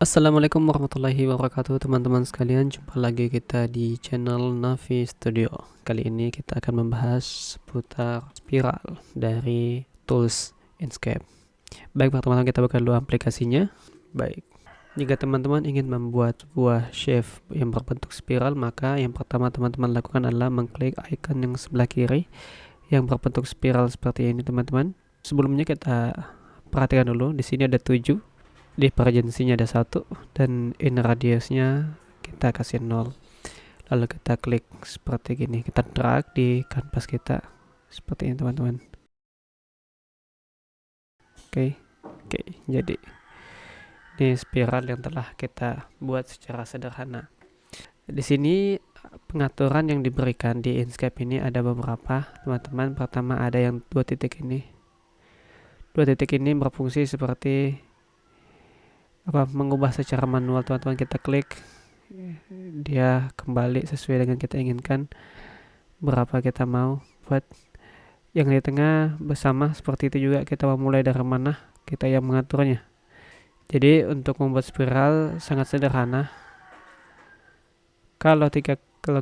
Assalamualaikum warahmatullahi wabarakatuh teman-teman sekalian, jumpa lagi kita di channel Navi Studio. Kali ini kita akan membahas seputar spiral dari tools Inkscape. Baik, pertama kita buka dulu aplikasinya. Baik, jika teman-teman ingin membuat sebuah shape yang berbentuk spiral, maka yang pertama teman-teman lakukan adalah mengklik icon yang sebelah kiri yang berbentuk spiral seperti ini teman-teman. Sebelumnya kita perhatikan dulu, di sini ada 7, divergensinya ada 1, dan inner radiusnya kita kasih 0. Lalu kita klik seperti gini, kita drag di kanvas kita seperti ini teman-teman. Oke, jadi ini spiral yang telah kita buat secara sederhana. Di sini pengaturan yang diberikan di Inkscape ini ada beberapa teman-teman. Pertama ada yang 2 titik ini. 2 titik ini berfungsi seperti mengubah secara manual teman-teman. Kita klik, dia kembali sesuai dengan kita inginkan berapa kita mau buat. Yang di tengah bersama seperti itu juga, kita mau mulai dari mana kita yang mengaturnya. Jadi untuk membuat spiral sangat sederhana. Kalau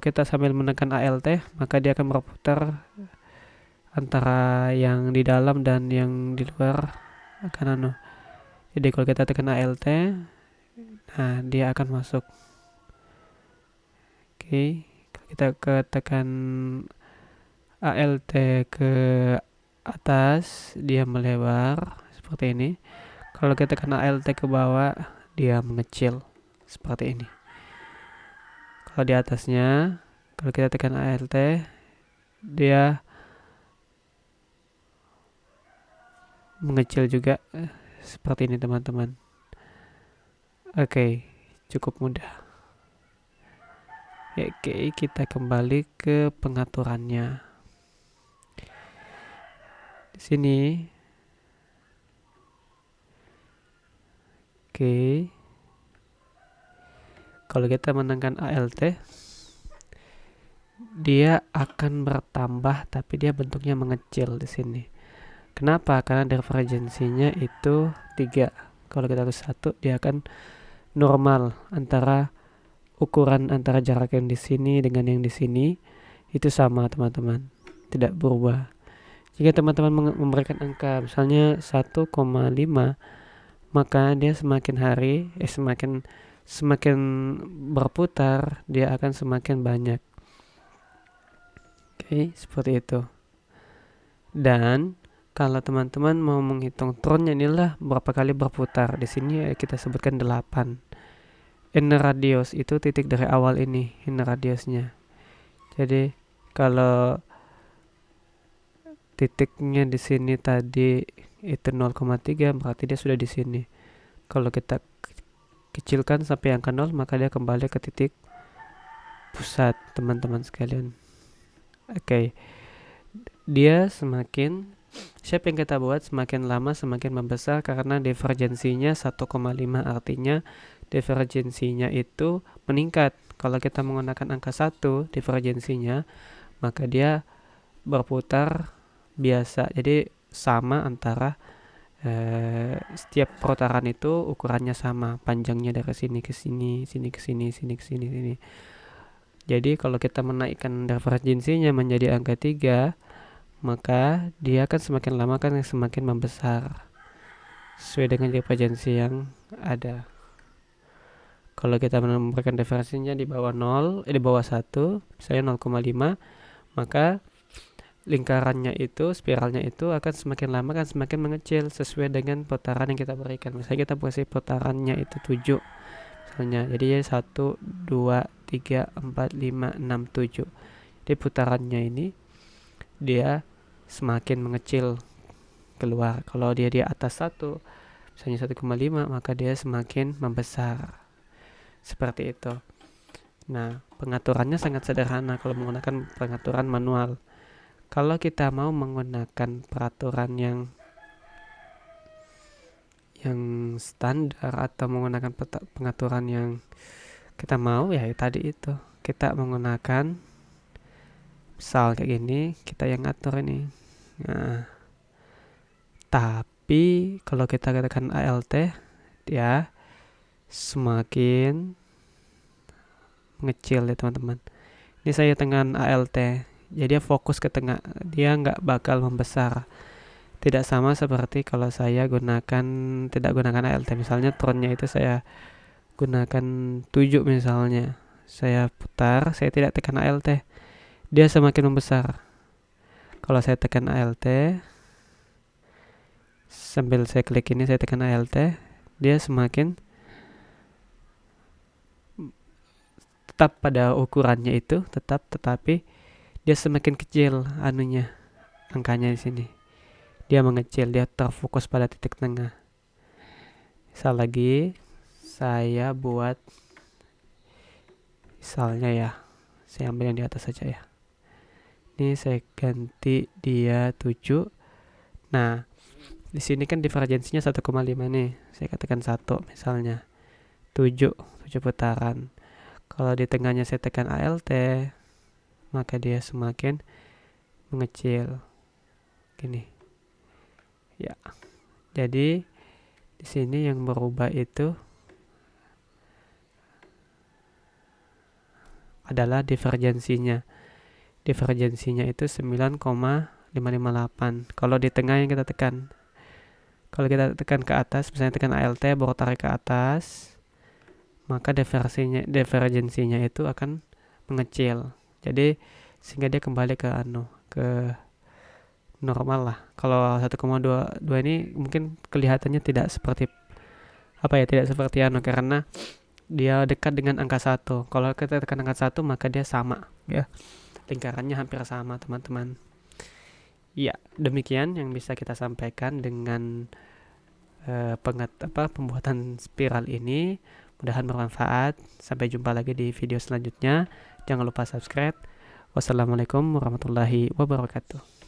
kita sambil menekan ALT, maka dia akan berputar antara yang di dalam dan yang di luar akan Jadi kalau kita tekan ALT, nah dia akan masuk. Oke, kalau kita tekan ALT ke atas, dia melebar seperti ini. Kalau kita tekan ALT ke bawah, dia mengecil seperti ini. Kalau di atasnya, kalau kita tekan ALT, dia mengecil juga seperti ini teman-teman. Oke, cukup mudah. Oke, kita kembali ke pengaturannya. Di sini, oke, kalau kita menekan ALT, dia akan bertambah tapi dia bentuknya mengecil di sini. Kenapa? Karena divergensinya itu 3. Kalau kita tulis 1, dia akan normal antara ukuran antara jarak yang di sini dengan yang di sini itu sama teman-teman, tidak berubah. Jika teman-teman memberikan angka misalnya 1,5, maka dia semakin berputar, dia akan semakin banyak. Oke, seperti itu. Dan kalau teman-teman mau menghitung turnnya, inilah berapa kali berputar. Di sini kita sebutkan 8. Inner radius itu titik dari awal ini, inner radiusnya. Jadi kalau titiknya di sini tadi itu 0,3, berarti dia sudah di sini. Kalau kita kecilkan sampai angka 0, maka dia kembali ke titik pusat teman-teman sekalian. Oke, dia shape yang kita buat semakin lama semakin membesar karena divergensinya 1,5, artinya divergensinya itu meningkat. Kalau kita menggunakan angka 1 divergensinya, maka dia berputar biasa. Jadi sama antara setiap putaran itu ukurannya sama, panjangnya dari sini ke sini, sini ke sini, sini ke sini, sini. Jadi kalau kita menaikkan divergensinya menjadi angka 3, maka dia akan semakin lama kan semakin membesar sesuai dengan divergensi yang ada. Kalau kita memberikan divergensinya di bawah 0, di bawah 1, misalnya 0,5, maka lingkarannya itu, spiralnya itu akan semakin lama kan semakin mengecil sesuai dengan putaran yang kita berikan. Misalnya kita kasih putarannya itu 7 misalnya, jadi 1, 2, 3, 4, 5, 6, 7. Jadi putarannya ini dia semakin mengecil keluar. Kalau dia di atas 1, misalnya 1,5, maka dia semakin membesar. Seperti itu. Nah, pengaturannya sangat sederhana kalau menggunakan pengaturan manual. Kalau kita mau menggunakan peraturan yang standar atau menggunakan pengaturan yang kita mau, ya tadi itu kita menggunakan misal kayak gini, kita yang ngatur ini. Nah, tapi kalau kita katakan ALT, ya semakin mengecil ya teman-teman. Ini saya dengan ALT, jadi dia fokus ke tengah, dia nggak bakal membesar. Tidak sama seperti kalau saya tidak gunakan ALT. Misalnya tronnya itu saya gunakan 7 misalnya. Saya putar, saya tidak tekan ALT, dia semakin membesar. Kalau saya tekan ALT, sambil saya klik ini, saya tekan ALT, dia semakin tetap pada ukurannya itu, tetapi dia semakin kecil angkanya di sini. Dia mengecil, dia terfokus pada titik tengah. Misal lagi saya buat, misalnya ya, saya ambil yang di atas saja ya. Ini saya ganti dia 7. Nah, di sini kan divergensinya 1,5 nih. Saya katakan 1 misalnya. 7 putaran. Kalau di tengahnya saya tekan ALT, maka dia semakin mengecil. Gini. Ya. Jadi di sini yang berubah itu adalah divergensinya. Divergensinya itu 9,558. Kalau di tengah yang kita tekan. Kalau kita tekan ke atas, misalnya tekan ALT baru tarik ke atas, maka divergensinya itu akan mengecil. Jadi sehingga dia kembali ke normal lah. Kalau 1,22 ini mungkin kelihatannya tidak seperti karena dia dekat dengan angka 1. Kalau kita tekan angka 1 maka dia sama ya. Lingkarannya hampir sama, teman-teman. Ya, demikian yang bisa kita sampaikan dengan pembuatan spiral ini. Mudahan bermanfaat. Sampai jumpa lagi di video selanjutnya. Jangan lupa subscribe. Wassalamualaikum warahmatullahi wabarakatuh.